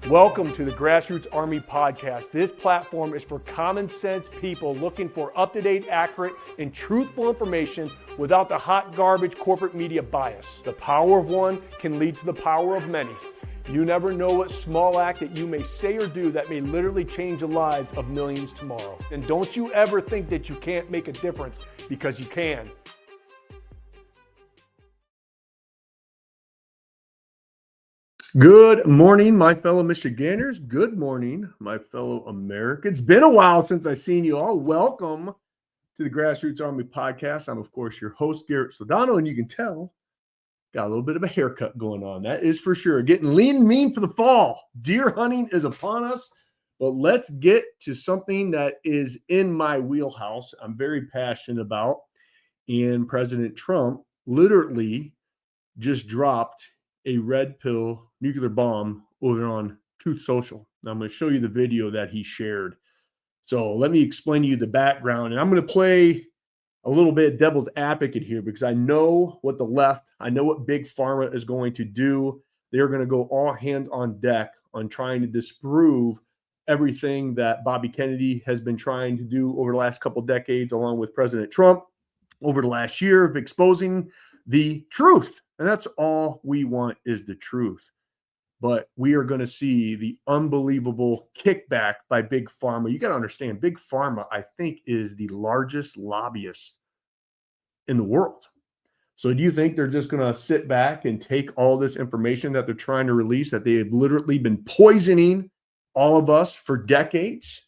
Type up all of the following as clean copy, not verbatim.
Welcome to the Grassroots Army Podcast. This platform is for common sense people looking for up-to-date, accurate, and truthful information without the hot garbage corporate media bias. The power of one can lead to the power of many. You never know what small act that you may say or do that may literally change the lives of millions tomorrow. And don't you ever think that you can't make a difference, because you can. Good morning, my fellow Michiganders. Good morning, my fellow Americans. It's been a while since I've seen you all. Welcome to the Grassroots Army Podcast. I'm, of course, your host, Garrett Sodano, and you can tell, got a little bit of a haircut going on. That is for sure. Getting lean and mean for the fall. Deer hunting is upon us, but let's get to something that is in my wheelhouse. I'm very passionate about, and President Trump literally just dropped a red pill nuclear bomb over on Truth Social. Now I'm going to show you the video that he shared. So let me explain to you the background. And I'm going to play a little bit devil's advocate here, because I know what the left, I know what Big Pharma is going to do. They're going to go all hands on deck on trying to disprove everything that Bobby Kennedy has been trying to do over the last couple of decades, along with President Trump over the last year, of exposing the truth. And that's all we want, is the truth. But we are going to see the unbelievable kickback by Big Pharma. You got to understand, Big Pharma, I think, is the largest lobbyist in the world. So do you think they're just going to sit back and take all this information that they're trying to release, that they have literally been poisoning all of us for decades?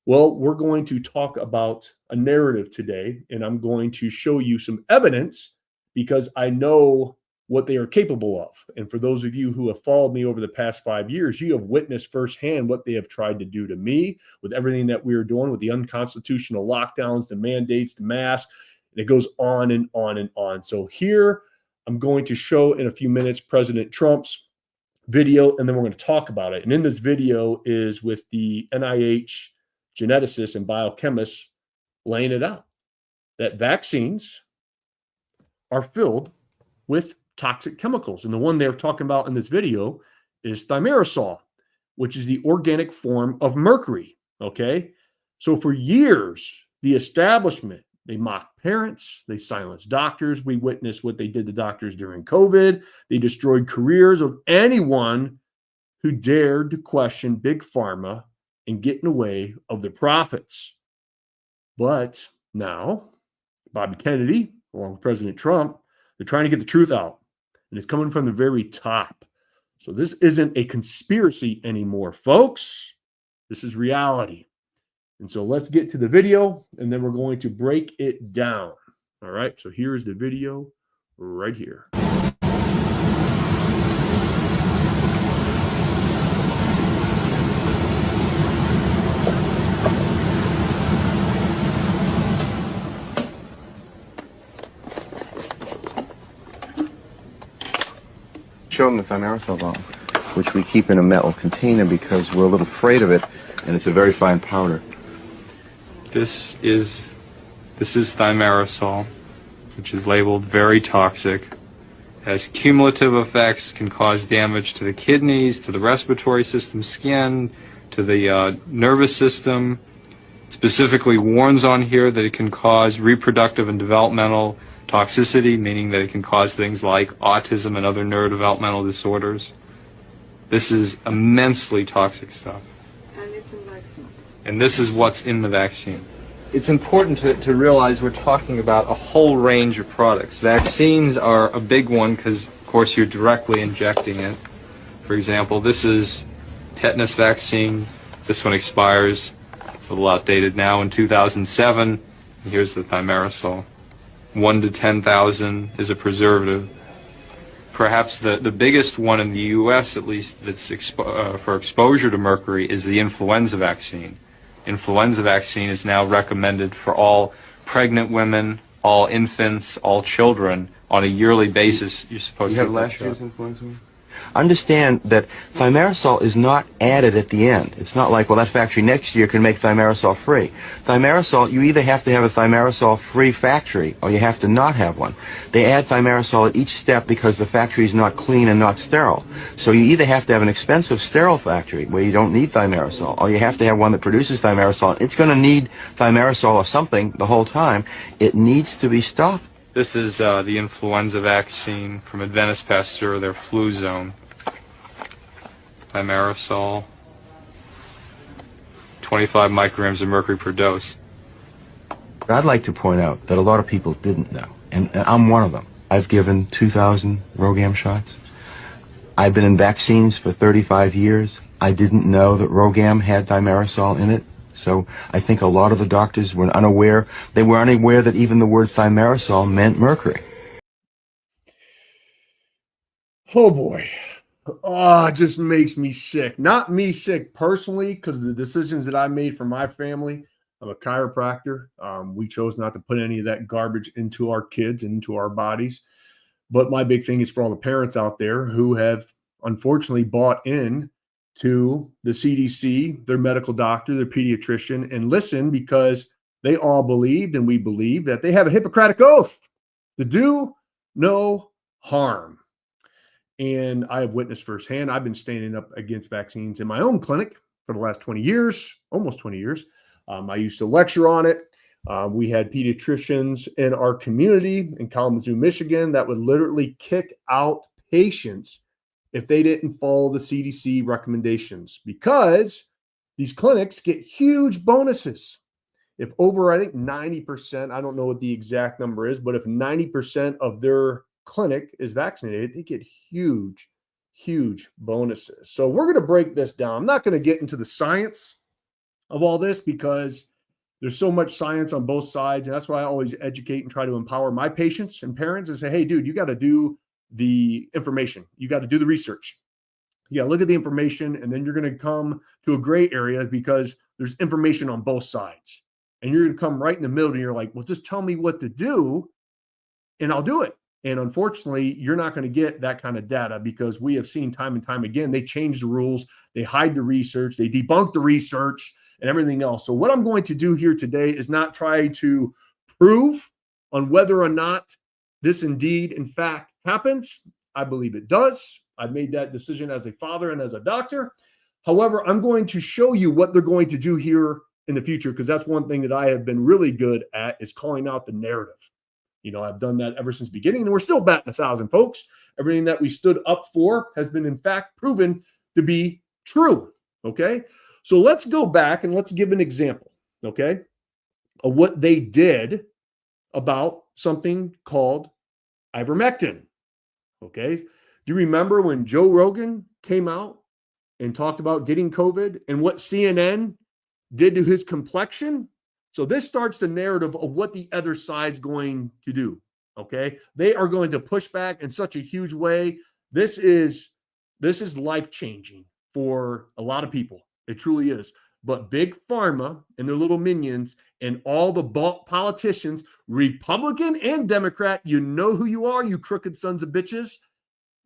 Well, we're going to talk about a narrative today, and I'm going to show you some evidence, because I know what they are capable of. And for those of you who have followed me over the past 5 years, you have witnessed firsthand what they have tried to do to me with everything that we are doing, with the unconstitutional lockdowns, the mandates, the masks, and it goes on and on and on. So here, I'm going to show in a few minutes President Trump's video, and then we're going to talk about it. And in this video is with the NIH Geneticist and Biochemist laying it out, that vaccines are filled with toxic chemicals. And the one they're talking about in this video is Thimerosal, which is the organic form of mercury. Okay. So for years, the establishment, they mocked parents, they silenced doctors. We witnessed what they did to doctors during COVID. They destroyed careers of anyone who dared to question Big Pharma and get in the way of their profits. But now, Bobby Kennedy, along with President Trump, they're trying to get the truth out, and it's coming from the very top. So this isn't a conspiracy anymore, folks. This is reality. And so let's get to the video, and then we're going to break it down. All right, so here's the video right here. Show them the Thimerosal bomb, which we keep in a metal container because we're a little afraid of it, and it's a very fine powder. This is Thimerosal, which is labeled very toxic, has cumulative effects, can cause damage to the kidneys, to the respiratory system, skin, to the nervous system. It specifically warns on here that it can cause reproductive and developmental toxicity, meaning that it can cause things like autism and other neurodevelopmental disorders. This is immensely toxic stuff. And it's in vaccine. And this is what's in the vaccine. It's important to realize we're talking about a whole range of products. Vaccines are a big one because, of course, you're directly injecting it. For example, this is tetanus vaccine. This one expires, it's a little outdated now, in 2007. Here's the Thimerosal. 1 to 10,000 is a preservative. Perhaps the biggest one in the U.S., at least, that's for exposure to mercury is the influenza vaccine. Influenza vaccine is now recommended for all pregnant women, all infants, all children on a yearly basis. You're supposed You to have last year's influenza one? Understand that thimerosal is not added at the end. It's not like, well, that factory next year can make thimerosal free. Thimerosal, you either have to have a thimerosal free factory or you have to not have one. They add thimerosal at each step because the factory is not clean and not sterile. So you either have to have an expensive sterile factory where you don't need thimerosal, or you have to have one that produces thimerosal. It's going to need thimerosal or something the whole time. It needs to be stopped. This is the influenza vaccine from Adventist Pasteur, their flu zone. Thimerosal, 25 micrograms of mercury per dose. I'd like to point out that a lot of people didn't know, and I'm one of them. I've given 2,000 Rogam shots. I've been in vaccines for 35 years. I didn't know that Rogam had thimerosal in it. So I think a lot of the doctors were unaware. They were unaware that even the word thimerosal meant mercury. Oh boy. Oh, it just makes me sick. Not me sick personally, because of the decisions that I made for my family. I'm a chiropractor. We chose not to put any of that garbage into our kids and into our bodies. But my big thing is for all the parents out there who have unfortunately bought in to the CDC, their medical doctor, their pediatrician, and listen, because they all believed, and we believe, that they have a Hippocratic oath to do no harm. And I have witnessed firsthand. I've been standing up against vaccines in my own clinic for the last 20 years, almost 20 years. I used to lecture on it. We had pediatricians in our community in Kalamazoo, Michigan, that would literally kick out patients if they didn't follow the CDC recommendations, because these clinics get huge bonuses. If over, I think 90%, I don't know what the exact number is, but if 90% of their clinic is vaccinated, they get huge, huge bonuses. So we're going to break this down. I'm not going to get into the science of all this because there's so much science on both sides. And that's why I always educate and try to empower my patients and parents and say, hey, dude, you got to do the information. You got to do the research. You got to look at the information, and then you're going to come to a gray area because there's information on both sides. And you're going to come right in the middle and you're like, well, just tell me what to do and I'll do it. And unfortunately, you're not going to get that kind of data, because we have seen time and time again, they change the rules, they hide the research, they debunk the research and everything else. So what I'm going to do here today is not try to prove on whether or not this indeed, in fact, happens. I believe it does. I've made that decision as a father and as a doctor. However, I'm going to show you what they're going to do here in the future, because that's one thing that I have been really good at, is calling out the narrative. You know, I've done that ever since the beginning, and we're still batting 1,000, folks. Everything that we stood up for has been, in fact, proven to be true, okay? So let's go back and let's give an example, okay, of what they did about something called ivermectin, okay? Do you remember when Joe Rogan came out and talked about getting COVID and what CNN did to his complexion? So this starts the narrative of what the other side's going to do, okay? They are going to push back in such a huge way. This is life-changing for a lot of people. It truly is. But Big Pharma and their little minions and all the politicians, Republican and Democrat, you know who you are, you crooked sons of bitches.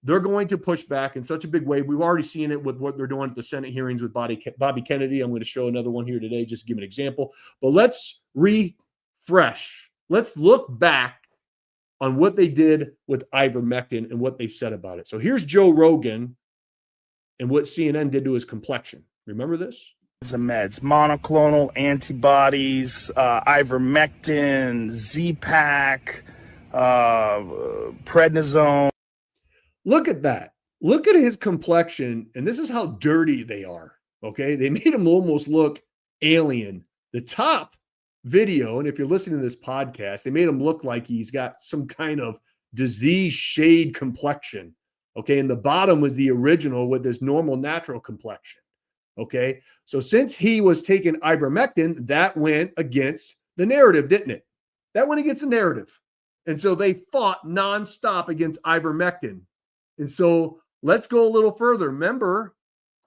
They're going to push back in such a big way. We've already seen it with what they're doing at the Senate hearings with Bobby Kennedy. I'm going to show another one here today just to give an example. But let's refresh. Let's look back on what they did with ivermectin and what they said about it. So here's Joe Rogan and what CNN did to his complexion. Remember this? The meds, monoclonal antibodies, ivermectin, Z-Pak, prednisone. Look at that. Look at his complexion, and this is how dirty they are, okay? They made him almost look alien. The top video, and if you're listening to this podcast, they made him look like he's got some kind of disease shade complexion, okay? And the bottom was the original with his normal natural complexion, okay? So since he was taking ivermectin, that went against the narrative, didn't it? That went against the narrative. And so they fought nonstop against ivermectin. And so let's go a little further. Remember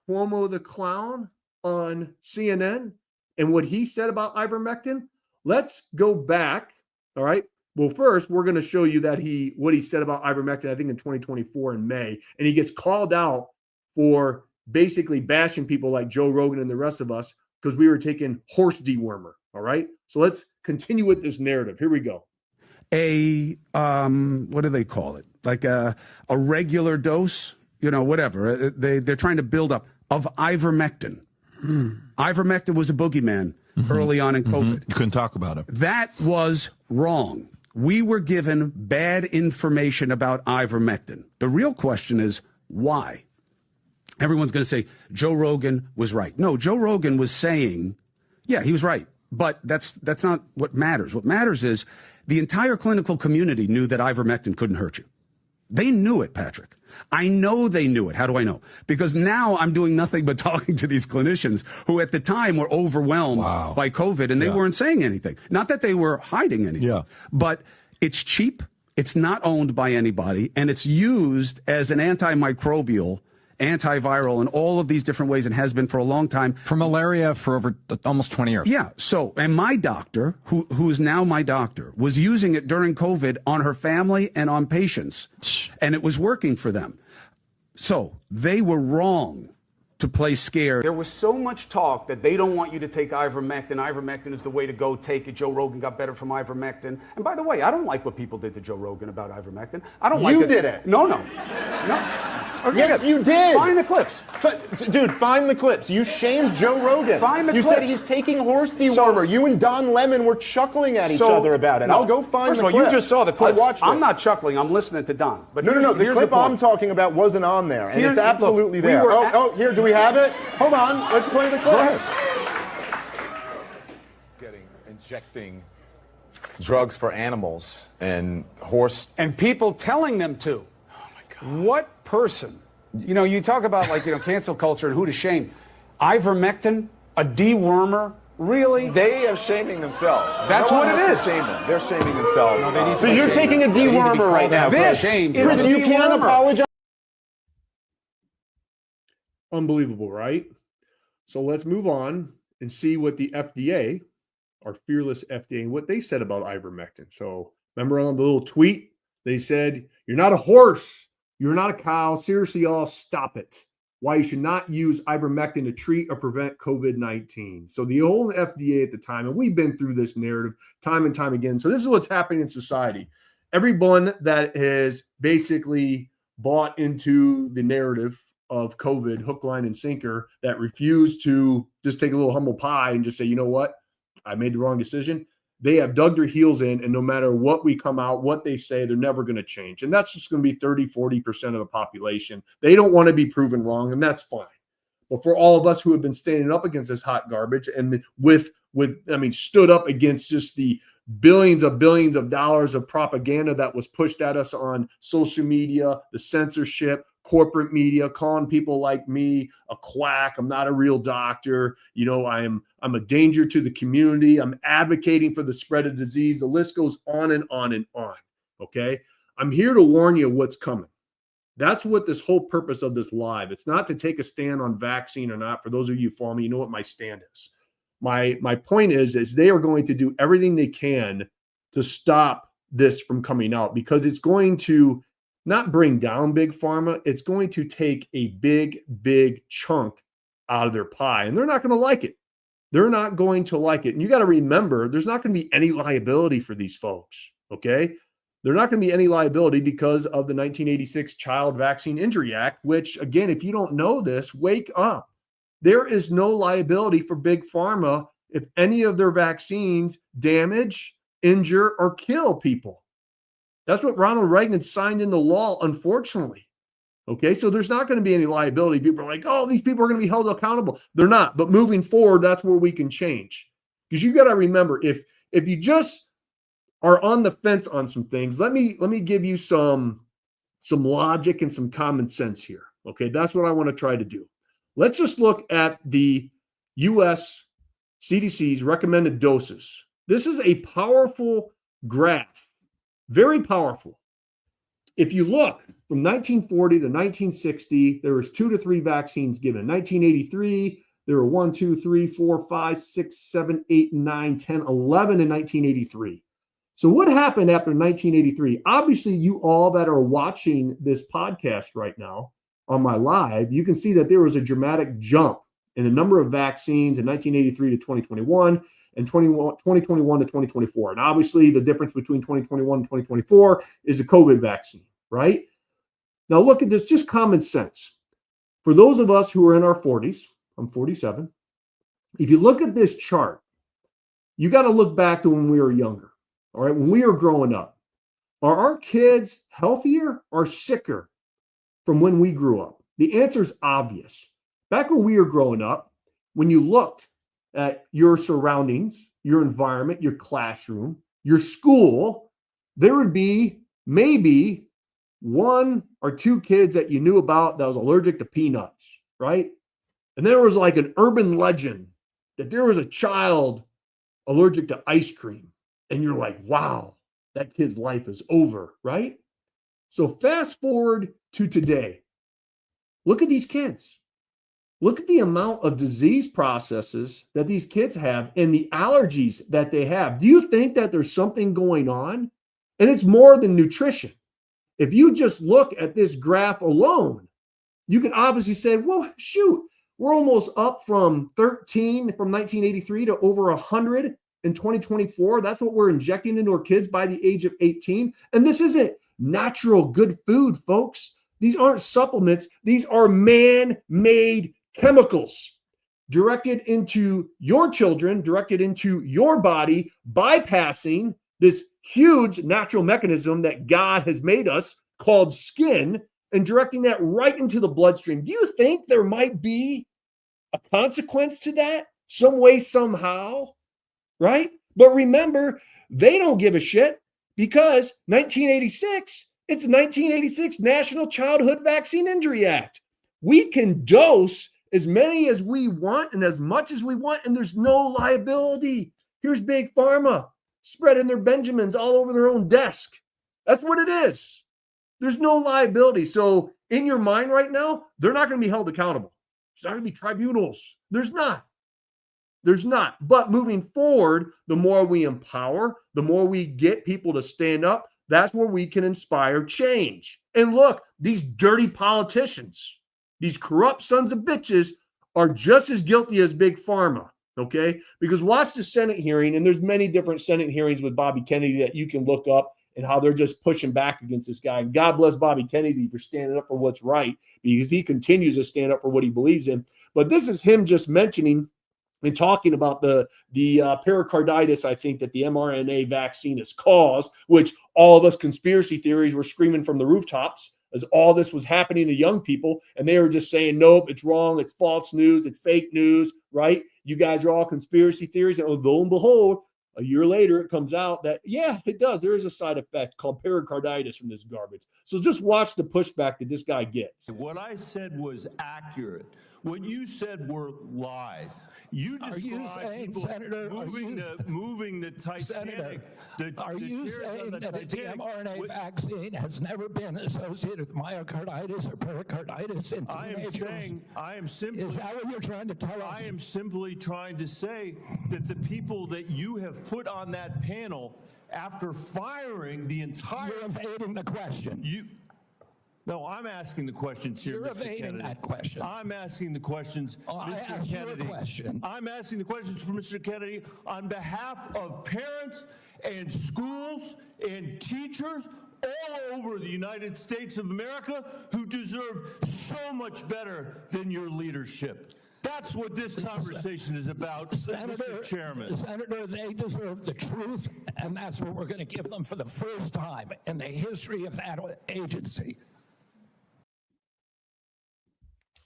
Cuomo the clown on CNN and what he said about ivermectin? Let's go back, all right? Well, first, we're going to show you that what he said about ivermectin, I think in 2024 in May, and he gets called out for basically bashing people like Joe Rogan and the rest of us because we were taking horse dewormer. All right. So let's continue with this narrative. Here we go. What do they call it? Like a regular dose, whatever. They're trying to build up of ivermectin. Ivermectin was a boogeyman early on in COVID. You couldn't talk about it. That was wrong. We were given bad information about ivermectin. The real question is why? Everyone's going to say Joe Rogan was right. No, Joe Rogan was saying, yeah, he was right. But that's not what matters. What matters is the entire clinical community knew that ivermectin couldn't hurt you. They knew it, Patrick. I know they knew it. How do I know? Because now I'm doing nothing but talking to these clinicians who at the time were overwhelmed by COVID and they weren't saying anything. Not that they were hiding anything, but it's cheap. It's not owned by anybody, and it's used as an antimicrobial, antiviral in all of these different ways and has been for a long time. For malaria for over almost 20 years. Yeah. So, and my doctor, who is now my doctor, was using it during COVID on her family and on patients, and it was working for them. So they were wrong to play scared. There was so much talk that they don't want you to take ivermectin. Ivermectin is the way to go. Take it. Joe Rogan got better from ivermectin. And by the way, I don't like what people did to Joe Rogan about ivermectin. I don't like it. You did it. No. Okay, yes, you did. Find the clips. Dude, find the clips. You shamed Joe Rogan. Find the clips. clips. You said he's taking horse dewormer. You and Don Lemon were chuckling at each other about it. No, I'll go find the clip. First of all, you just saw the clips. I'm not chuckling. I'm listening to Don. But no. The clip I'm talking about wasn't on there, and it's absolutely there. Here, do we have it? Hold on. Let's play the clip. Injecting drugs for animals and horse. And people telling them to. Oh, my God. What person? You talk about cancel culture and who to shame. Ivermectin, a dewormer, really? They are shaming themselves. That's what it is. They're shaming themselves. So you're taking a dewormer right now. This Chris, you can't apologize. Unbelievable, right? So let's move on and see what the FDA, our fearless FDA, and what they said about ivermectin. So remember on the little tweet, they said, "You're not a horse. You're not a cow. Seriously, y'all, stop it. Why you should not use ivermectin to treat or prevent COVID-19. So the old FDA at the time, and we've been through this narrative time and time again. So this is what's happening in society. Everyone that has basically bought into the narrative of COVID, hook, line, and sinker, that refused to just take a little humble pie and just say, you know what, I made the wrong decision. They have dug their heels in, and no matter what we come out, what they say, they're never going to change. And that's just going to be 30, 40% of the population. They don't want to be proven wrong, and that's fine. But for all of us who have been standing up against this hot garbage and stood up against just the billions of dollars of propaganda that was pushed at us on social media, the censorship, corporate media, calling people like me a quack. I'm not a real doctor. I'm a danger to the community. I'm advocating for the spread of disease. The list goes on and on and on. Okay. I'm here to warn you what's coming. That's what this whole purpose of this live. It's not to take a stand on vaccine or not. For those of you who follow me, you know what my stand is. My point is they are going to do everything they can to stop this from coming out, because it's going to not bring down Big Pharma. It's going to take a big chunk out of their pie, and they're not going to like it. They're not going to like it. And you got to remember, there's not going to be any liability for these folks, okay? They're not going to be any liability because of the 1986 Child Vaccine Injury Act, which, again, if you don't know this, wake up. There is no liability for Big Pharma if any of their vaccines damage, injure, or kill people. That's what Ronald Reagan signed into law, unfortunately. Okay, so there's not going to be any liability. People are like, oh, these people are going to be held accountable. They're not. But moving forward, that's where we can change. Because you got to remember, if you just are on the fence on some things, let me give you some logic and some common sense here. Okay, that's what I want to try to do. Let's just look at the U.S. CDC's recommended doses. This is a powerful graph. Very powerful. If you look from 1940 to 1960, there was 2 to 3 vaccines given. 1983, there were 1, 2, 3, 4, 5, 6, 7, 8, 9, 10, 11 in 1983. So what happened after 1983? Obviously, you all that are watching this podcast right now on my live, you can see that there was a dramatic jump in the number of vaccines in 1983 to 2021 and 2021 to 2024. And obviously, the difference between 2021 and 2024 is the COVID vaccine, right? Now, look at this, just common sense. For those of us who are in our 40s, I'm 47, if you look at this chart, you got to look back to when we were younger, all right, when we were growing up. Are our kids healthier or sicker from when we grew up? The answer is obvious. Back when we were growing up, when you looked at your surroundings, your environment, your classroom, your school, there would be maybe 1 or 2 kids that you knew about that was allergic to peanuts, right? And there was like an urban legend that there was a child allergic to ice cream. And you're like, wow, that kid's life is over, right? So fast forward to today. Look at these kids. Look at the amount of disease processes that these kids have and the allergies that they have. Do you think that there's something going on? And it's more than nutrition. If you just look at this graph alone, you can obviously say, well, shoot, we're almost up from 13 from 1983 to over 100 in 2024. That's what we're injecting into our kids by the age of 18. And this isn't natural good food, folks. These aren't supplements. These are man-made chemicals directed into your children, directed into your body, bypassing this huge natural mechanism that God has made us called skin and directing that right into the bloodstream. Do you think there might be a consequence to that some way, somehow? Right? But remember, they don't give a shit because 1986, it's the 1986 National Childhood Vaccine Injury Act. We can dose as many as we want and as much as we want, and there's no liability. Here's Big Pharma spreading their Benjamins all over their own desk. That's what it is. There's no liability. So in your mind right now, they're not going to be held accountable. There's not going to be tribunals. There's not. There's not. But moving forward, the more we empower, the more we get people to stand up, that's where we can inspire change. And look, these dirty politicians, these corrupt sons of bitches are just as guilty as Big Pharma, okay? Because watch the Senate hearing, and there's many different Senate hearings with Bobby Kennedy that you can look up and how they're just pushing back against this guy. And God bless Bobby Kennedy for standing up for what's right, because he continues to stand up for what he believes in. But this is him just mentioning and talking about the pericarditis, I think, that the mRNA vaccine has caused, which all of us conspiracy theories were screaming from the rooftops as all this was happening to young people. And they were just saying, nope, it's wrong. It's false news. It's fake news, right? You guys are all conspiracy theories. And lo and behold, a year later, it comes out that, yeah, it does. There is a side effect called pericarditis from this garbage. So just watch the pushback that this guy gets. What I said was accurate. What you said were lies. You described people moving the Titanic. Senator, are you saying that the mRNA vaccine has never been associated with myocarditis or pericarditis in teenagers? I am simply. Is that what you're trying to tell us? I am simply trying to say that the people that you have put on that panel, after firing the entire. You're evading the question. No, I'm asking the questions here, You're Mr. evading Kennedy. that question. I'm asking the questions, Mr. Kennedy. I'm asking the questions for Mr. Kennedy on behalf of parents and schools and teachers all over the United States of America who deserve so much better than your leadership. That's what this conversation is about, Mr. Chairman. Senator, they deserve the truth, and that's what we're going to give them for the first time in the history of that agency.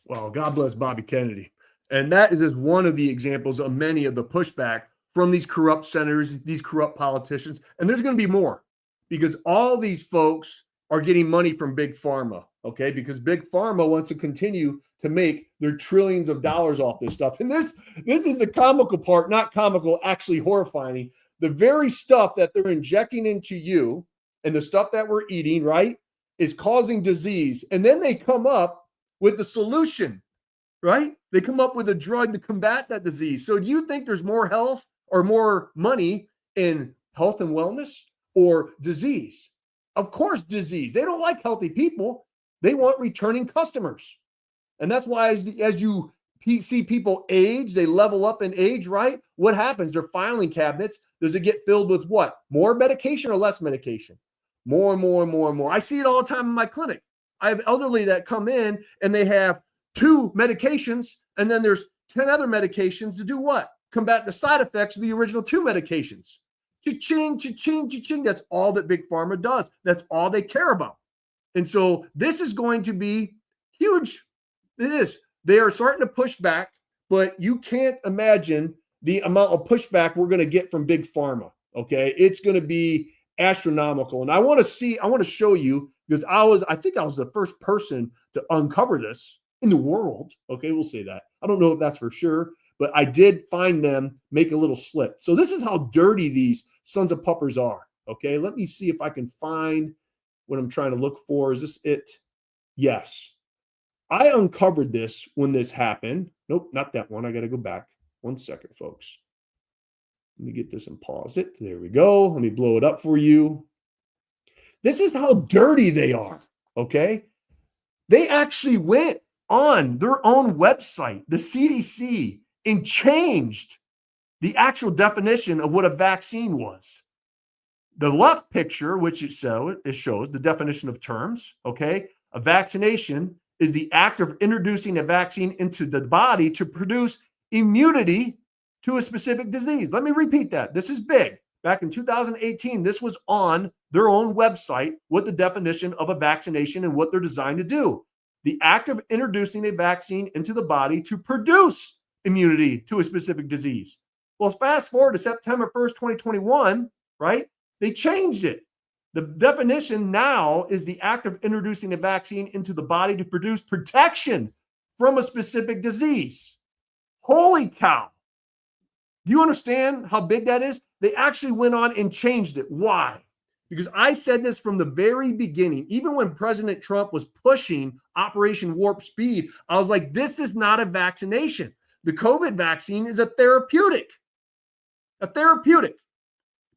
Well, God bless Bobby Kennedy. And that is just one of the examples of many of the pushback from these corrupt senators, these corrupt politicians. And there's going to be more, because all these folks are getting money from Big Pharma, okay? Because Big Pharma wants to continue to make their trillions of dollars off this stuff. And this is the comical part, not comical, actually horrifying. The very stuff that they're injecting into you and the stuff that we're eating, right, is causing disease. And then they come up with the solution, right? They come up with a drug to combat that disease. So do you think there's more health or more money in health and wellness or disease? Of course, disease. They don't like healthy people. They want returning customers. And that's why as you see people age, they level up in age, right? What happens? Their filing cabinets, does it get filled with what? More medication or less medication? More and more and more and more. I see it all the time in my clinic. I have elderly that come in and they have 2 medications, and then there's 10 other medications to do what? Combat the side effects of the original 2 medications. Cha-ching, cha-ching, cha-ching. That's all that Big Pharma does. That's all they care about. And so this is going to be huge. It is. They are starting to push back, but you can't imagine the amount of pushback we're going to get from Big Pharma. Okay. It's going to be astronomical. And I want to show you, because I think I was the first person to uncover this in the world. Okay. We'll say that. I don't know if that's for sure, but I did find them make a little slip. So this is how dirty these sons of puppers are. Okay. Let me see if I can find what I'm trying to look for. Is this it? Yes. I uncovered this when this happened. Nope, not that one. I got to go back. 1 second, folks. Let me get this and pause it. There we go. Let me blow it up for you. This is how dirty they are, okay? They actually went on their own website, the CDC, and changed the actual definition of what a vaccine was. The left picture, which it shows the definition of terms, okay? A vaccination is the act of introducing a vaccine into the body to produce immunity to a specific disease. Let me repeat that. This is big. Back in 2018, this was on their own website with the definition of a vaccination and what they're designed to do. The act of introducing a vaccine into the body to produce immunity to a specific disease. Well, fast forward to September 1st, 2021, right? They changed it. The definition now is the act of introducing a vaccine into the body to produce protection from a specific disease. Holy cow. Do you understand how big that is? They actually went on and changed it. Why? Because I said this from the very beginning. Even when President Trump was pushing Operation Warp Speed, I was like, this is not a vaccination. The COVID vaccine is a therapeutic. A therapeutic.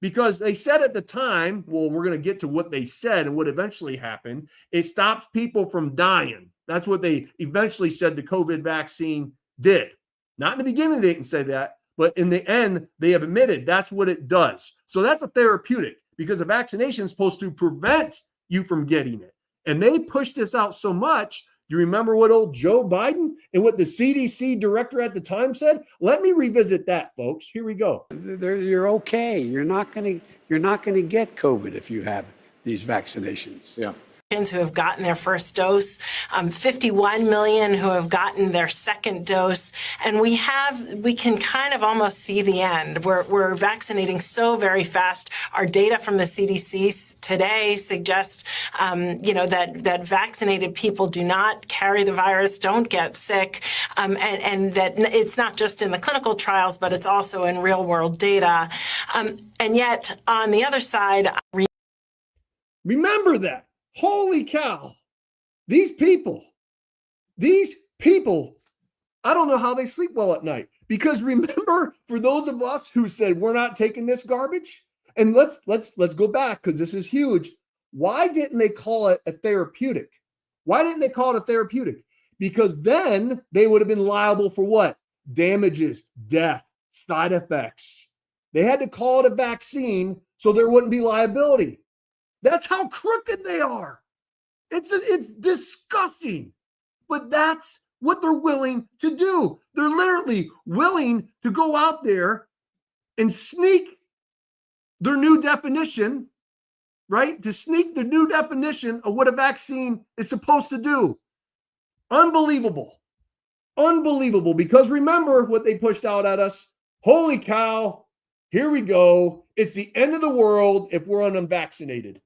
Because they said at the time, well, we're going to get to what they said and what eventually happened. It stops people from dying. That's what they eventually said the COVID vaccine did. Not in the beginning, they didn't say that, but in the end, they have admitted that's what it does. So that's a therapeutic, because a vaccination is supposed to prevent you from getting it. And they pushed this out so much. Do you remember what old Joe Biden and what the CDC director at the time said? Let me revisit that, folks. Here we go. You're okay. You're not going to get COVID if you have these vaccinations. Yeah. Who have gotten their first dose, 51 million who have gotten their second dose, and we can kind of almost see the end. We're vaccinating so very fast. Our data from the CDC today suggests, that vaccinated people do not carry the virus, don't get sick, and that it's not just in the clinical trials, but it's also in real world data. And yet, on the other side, remember that. Holy cow. These people, I don't know how they sleep well at night. Because remember, for those of us who said we're not taking this garbage, and let's go back, because this is huge. Why didn't they call it a therapeutic? Why didn't they call it a therapeutic? Because then they would have been liable for what? Damages, death, side effects. They had to call it a vaccine so there wouldn't be liability. That's how crooked they are. It's disgusting. But that's what they're willing to do. They're literally willing to go out there and sneak their new definition, right? To sneak the new definition of what a vaccine is supposed to do. Unbelievable. Unbelievable. Because remember what they pushed out at us. Holy cow. Here we go. It's the end of the world if we're unvaccinated.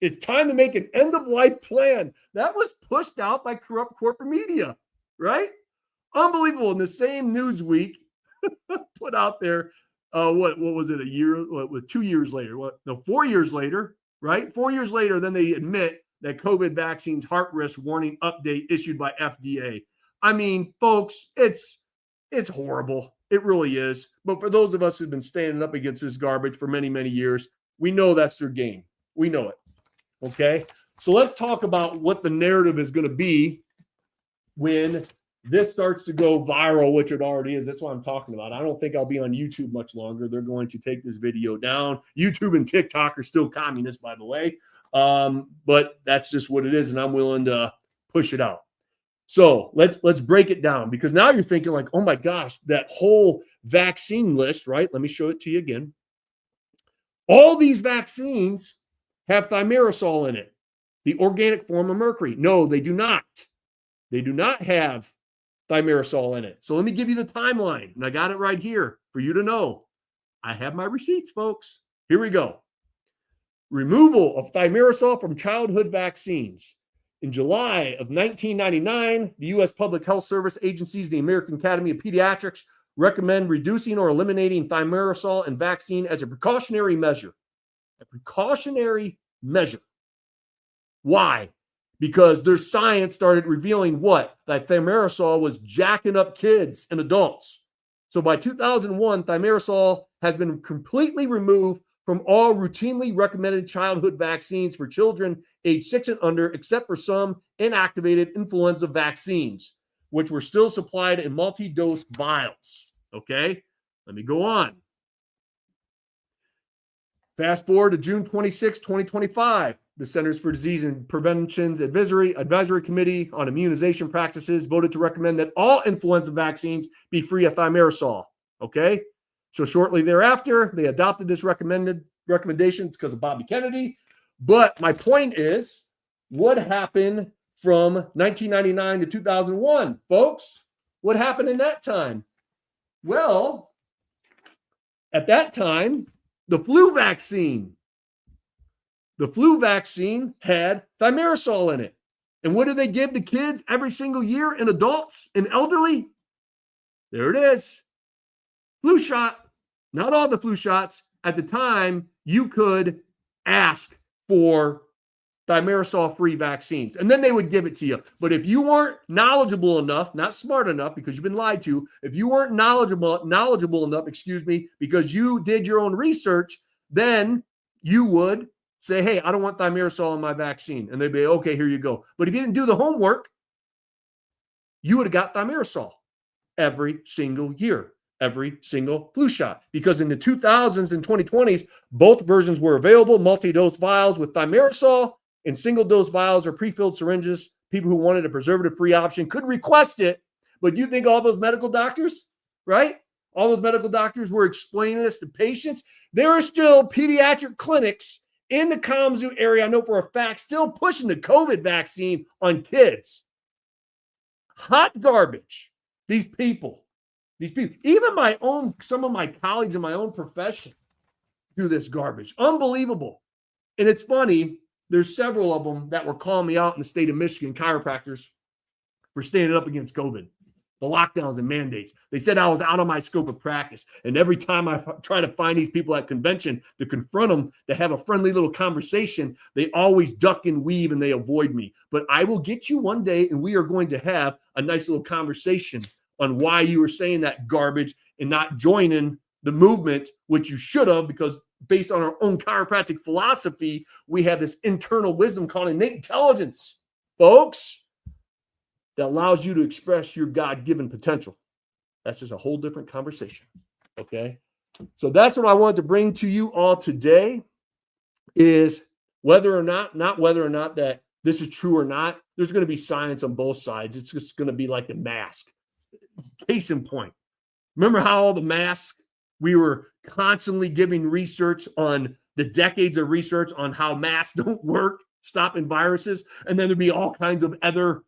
It's time to make an end-of-life plan. That was pushed out by corrupt corporate media, right? Unbelievable. In the same Newsweek put out there, what was it, 2 years later? 4 years later, right? 4 years later, then they admit that COVID vaccines heart risk warning update issued by FDA. I mean, folks, it's horrible. It really is. But for those of us who've been standing up against this garbage for many, many years, We know that's their game. We know it. Okay. So let's talk about what the narrative is going to be when this starts to go viral, which it already is. That's what I'm talking about. I don't think I'll be on YouTube much longer. They're going to take this video down. YouTube and TikTok are still communist, by the way. But that's just what it is, and I'm willing to push it out. So let's break it down, because now you're thinking like, oh my gosh, that whole vaccine list, right? Let me show it to you again. All these vaccines have thimerosal in it, the organic form of mercury. No, they do not. They do not have thimerosal in it. So let me give you the timeline, and I got it right here for you to know. I have my receipts, folks. Here we go. Removal of thimerosal from childhood vaccines. In July of 1999, the U.S. Public Health Service agencies, the American Academy of Pediatrics, recommend reducing or eliminating thimerosal in vaccine as a precautionary measure. A precautionary measure. Why? Because their science started revealing what? That thimerosal was jacking up kids and adults. So by 2001, thimerosal has been completely removed from all routinely recommended childhood vaccines for children age 6 and under, except for some inactivated influenza vaccines, which were still supplied in multi-dose vials. Okay, let me go on. Fast forward to June 26, 2025. The Centers for Disease and Prevention's Advisory Committee on Immunization Practices voted to recommend that all influenza vaccines be free of thimerosal. Okay, so shortly thereafter, they adopted this recommendations because of Bobby Kennedy. But my point is, what happened from 1999 to 2001, folks? What happened in that time? Well, at that time, the flu vaccine had thimerosal in it. And what do they give to kids every single year, and adults and elderly? There it is. Flu shot. Not all the flu shots. At the time, you could ask for thimerosal-free vaccines, and then they would give it to you. But if you weren't knowledgeable enough, not smart enough, because you've been lied to, if you weren't knowledgeable enough, because you did your own research, then you would say, hey, I don't want thimerosal in my vaccine. And they'd be, okay, here you go. But if you didn't do the homework, you would have got thimerosal every single year, every single flu shot. Because in the 2000s and 2020s, both versions were available, multi-dose vials with thimerosal and single-dose vials or pre-filled syringes. People who wanted a preservative-free option could request it. But do you think all those medical doctors, right? All those medical doctors were explaining this to patients? There are still pediatric clinics in the Kalamazoo area, I know for a fact, still pushing the COVID vaccine on kids. Hot garbage. These people, even some of my colleagues in my own profession do this garbage. Unbelievable. And it's funny, there's several of them that were calling me out in the state of Michigan, chiropractors, for standing up against COVID, the lockdowns and mandates. They said I was out of my scope of practice. And every time I try to find these people at convention to confront them, to have a friendly little conversation, they always duck and weave and they avoid me. But I will get you one day, and we are going to have a nice little conversation on why you were saying that garbage and not joining the movement, which you should have, because based on our own chiropractic philosophy, we have this internal wisdom called innate intelligence, folks, that allows you to express your God-given potential. That's just a whole different conversation, okay? So that's what I wanted to bring to you all today, is whether or not that this is true or not, there's going to be science on both sides. It's just going to be like the mask. Case in point. Remember how all the masks, we were constantly giving research on the decades of research on how masks don't work, stopping viruses, and then there'd be all kinds of other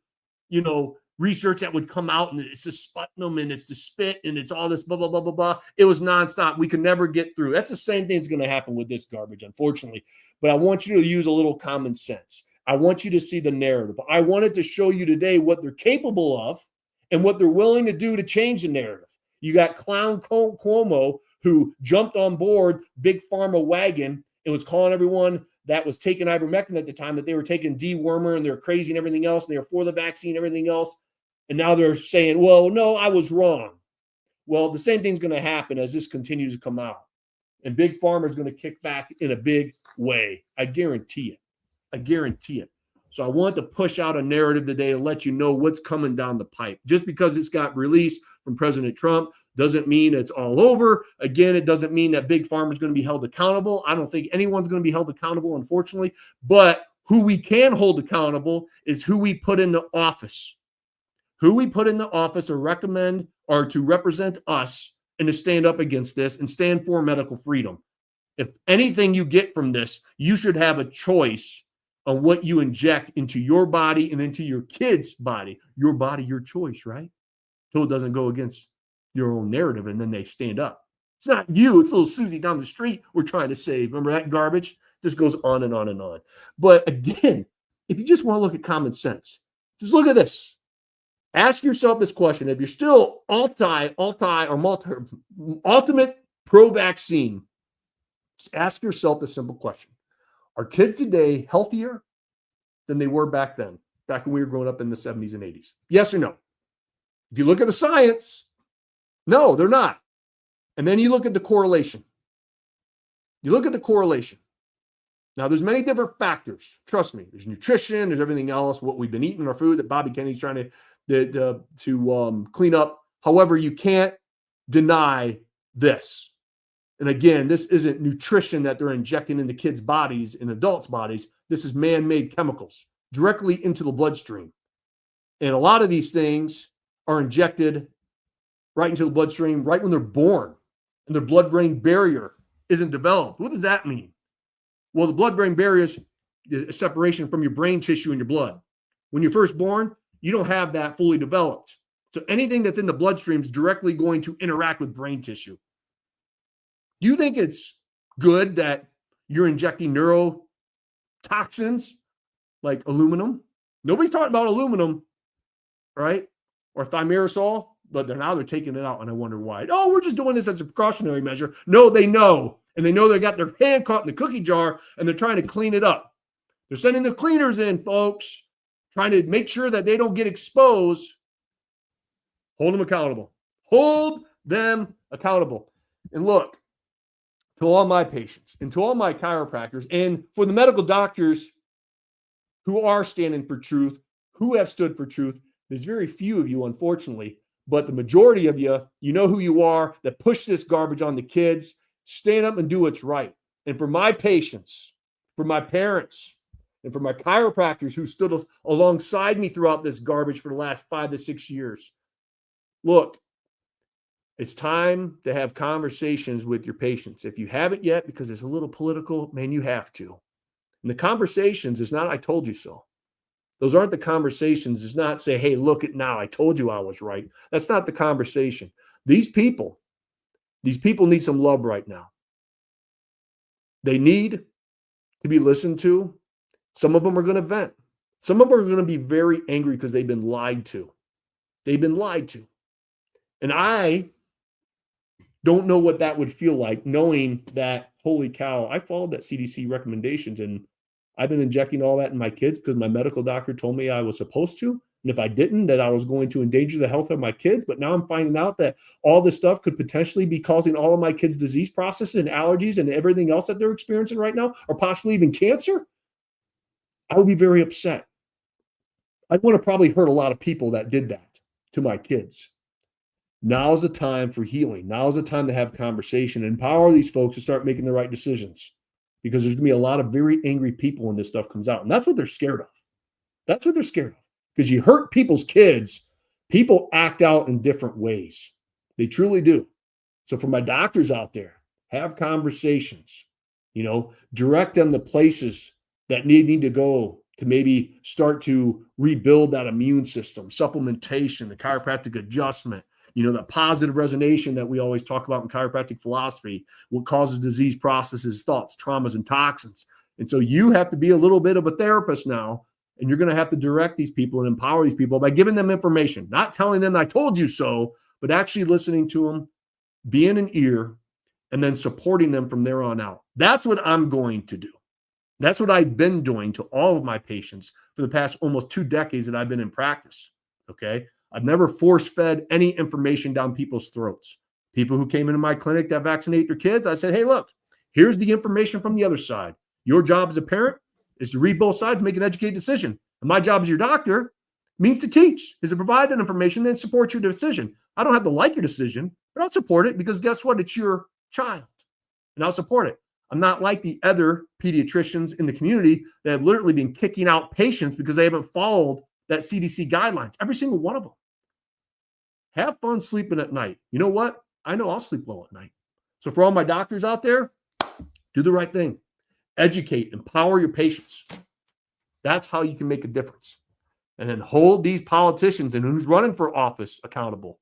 research that would come out, and it's the sputum and it's the spit and it's all this blah, blah, blah, blah, blah. It was nonstop. We could never get through. That's the same thing that's going to happen with this garbage, unfortunately. But I want you to use a little common sense. I want you to see the narrative. I wanted to show you today what they're capable of and what they're willing to do to change the narrative. You got Clown Cuomo, who jumped on board Big Pharma wagon and was calling everyone that was taking ivermectin at the time that they were taking dewormer and they're crazy and everything else, and they were for the vaccine and everything else. And now they're saying, well, no, I was wrong. Well, the same thing's going to happen as this continues to come out. And Big Pharma is going to kick back in a big way. I guarantee it. I guarantee it. So I want to push out a narrative today to let you know what's coming down the pipe. Just because it's got released from President Trump doesn't mean it's all over. Again, it doesn't mean that Big Pharma is going to be held accountable. I don't think anyone's going to be held accountable, unfortunately. But who we can hold accountable is who we put in the office. Who we put in the office or recommend or to represent us and to stand up against this and stand for medical freedom. If anything you get from this, you should have a choice on what you inject into your body and into your kid's body. Your body, your choice, right? So it doesn't go against your own narrative and then they stand up. It's not you, it's little Susie down the street we're trying to save. Remember that garbage? Just goes on and on and on. But again, if you just want to look at common sense, just look at this. Ask yourself this question. If you're still ultimate pro-vaccine, just ask yourself the simple question. Are kids today healthier than they were back then, back when we were growing up in the 70s and 80s? Yes or no? If you look at the science, no, they're not. And then you look at the correlation. You look at the correlation. Now, there's many different factors. Trust me. There's nutrition. There's everything else, what we've been eating in our food that Bobby Kennedy's trying to clean up. However, you can't deny this. And again, this isn't nutrition that they're injecting into kids' bodies and adults' bodies. This is man-made chemicals directly into the bloodstream. And a lot of these things are injected right into the bloodstream right when they're born and their blood-brain barrier isn't developed. What does that mean? Well, the blood-brain barrier is a separation from your brain tissue and your blood. When you're first born, you don't have that fully developed. So anything that's in the bloodstream is directly going to interact with brain tissue. Do you think it's good that you're injecting neurotoxins like aluminum? Nobody's talking about aluminum, right? Or thimerosal, but they're taking it out, and I wonder why. Oh, we're just doing this as a precautionary measure. No, they know. And they know they got their hand caught in the cookie jar, and they're trying to clean it up. They're sending the cleaners in, folks, trying to make sure that they don't get exposed. Hold them accountable. Hold them accountable. And look, to all my patients and to all my chiropractors and for the medical doctors who are standing for truth, who have stood for truth, there's very few of you, unfortunately, but the majority of you, you know who you are, that push this garbage on the kids. Stand up and do what's right. And for my patients, for my parents, and for my chiropractors who stood alongside me throughout this garbage for the last 5 to 6 years, look, it's time to have conversations with your patients. If you haven't yet, because it's a little political, man, you have to. And the conversations is not, I told you so. Those aren't the conversations. It's not say, hey, look at now. I told you I was right. That's not the conversation. These people need some love right now. They need to be listened to. Some of them are going to vent. Some of them are going to be very angry because they've been lied to. They've been lied to. And I don't know what that would feel like, knowing that, holy cow, I followed that CDC recommendations and I've been injecting all that in my kids because my medical doctor told me I was supposed to. And if I didn't, that I was going to endanger the health of my kids. But now I'm finding out that all this stuff could potentially be causing all of my kids' disease processes and allergies and everything else that they're experiencing right now, or possibly even cancer. I would be very upset. I would have probably hurt a lot of people that did that to my kids. Now's the time for healing. Now's the time to have conversation and empower these folks to start making the right decisions, because there's going to be a lot of very angry people when this stuff comes out. And that's what they're scared of. That's what they're scared of. Because you hurt people's kids, people act out in different ways. They truly do. So for my doctors out there, have conversations, direct them to places that need to go to maybe start to rebuild that immune system, supplementation, the chiropractic adjustment, the positive resonance that we always talk about in chiropractic philosophy, what causes disease processes, thoughts, traumas, and toxins. And so you have to be a little bit of a therapist now, and you're going to have to direct these people and empower these people by giving them information, not telling them I told you so, but actually listening to them, being an ear, and then supporting them from there on out. That's what I'm going to do. That's what I've been doing to all of my patients for the past almost 2 decades that I've been in practice, okay? I've never force-fed any information down people's throats. People who came into my clinic that vaccinate their kids, I said, hey, look, here's the information from the other side. Your job as a parent is to read both sides, make an educated decision. And my job as your doctor means to teach, is to provide that information, then support your decision. I don't have to like your decision, but I'll support it because guess what? It's your child. And I'll support it. I'm not like the other pediatricians in the community that have literally been kicking out patients because they haven't followed that CDC guidelines. Every single one of them. Have fun sleeping at night. You know what? I know I'll sleep well at night. So for all my doctors out there, do the right thing. Educate, empower your patients. That's how you can make a difference. And then hold these politicians and who's running for office accountable.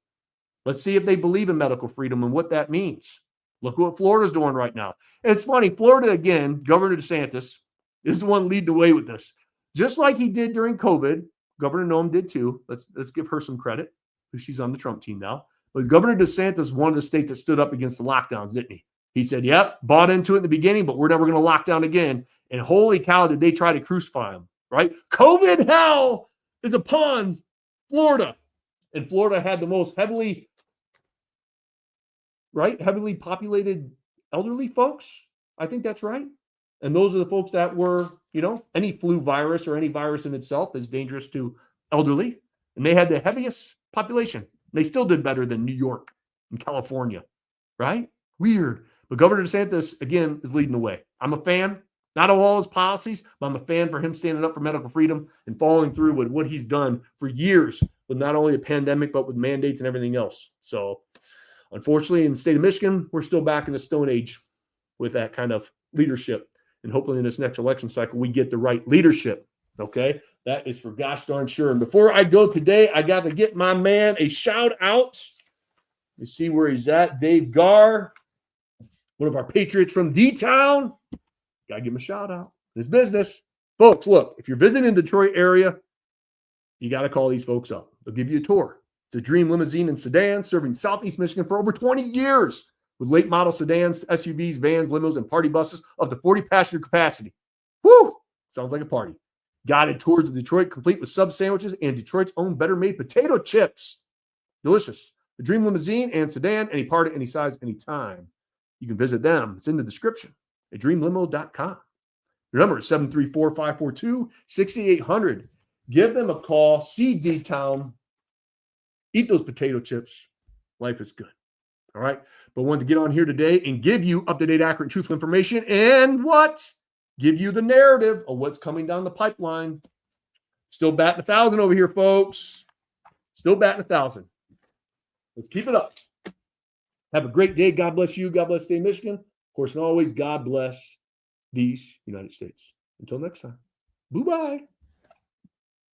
Let's see if they believe in medical freedom and what that means. Look what Florida's doing right now. And it's funny, Florida, again, Governor DeSantis is the one leading the way with this. Just like he did during COVID, Governor Noem did too. Let's give her some credit, because she's on the Trump team now. But Governor DeSantis, one of the states that stood up against the lockdowns, didn't he? He said, yep, bought into it in the beginning, but we're never going to lock down again. And holy cow, did they try to crucify him, right? COVID hell is upon Florida. And Florida had the most heavily populated elderly folks. I think that's right. And those are the folks that were, any flu virus or any virus in itself is dangerous to elderly. And they had the heaviest population. They still did better than New York and California, right? Weird. But Governor DeSantis, again, is leading the way. I'm a fan, not of all his policies, but I'm a fan for him standing up for medical freedom and following through with what he's done for years with not only a pandemic, but with mandates and everything else. So unfortunately, in the state of Michigan, we're still back in the Stone Age with that kind of leadership. And hopefully in this next election cycle, we get the right leadership. Okay? That is for gosh darn sure. And before I go today, I got to get my man a shout out. Let me see where he's at. Dave Garr, one of our patriots from D-Town. Got to give him a shout out. His business. Folks, look, if you're visiting the Detroit area, you got to call these folks up. They'll give you a tour. It's a dream limousine and sedan serving Southeast Michigan for over 20 years with late model sedans, SUVs, vans, limos, and party buses up to 40 passenger capacity. Woo! Sounds like a party. Guided tours of Detroit complete with sub sandwiches and Detroit's own better made potato chips. Delicious. The dream limousine and sedan, any part, any size, any time. You can visit them. It's in the description at dreamlimo.com. Your number is 734-542-6800. Give them a call. See D-Town. Eat those potato chips. Life is good. All right. But I wanted to get on here today and give you up-to-date, accurate, truthful information and what? Give you the narrative of what's coming down the pipeline. Still batting 1,000 over here, folks. Still batting 1,000. Let's keep it up. Have a great day. God bless you. God bless the state of Michigan. Of course, and always, God bless these United States. Until next time. Bye-bye.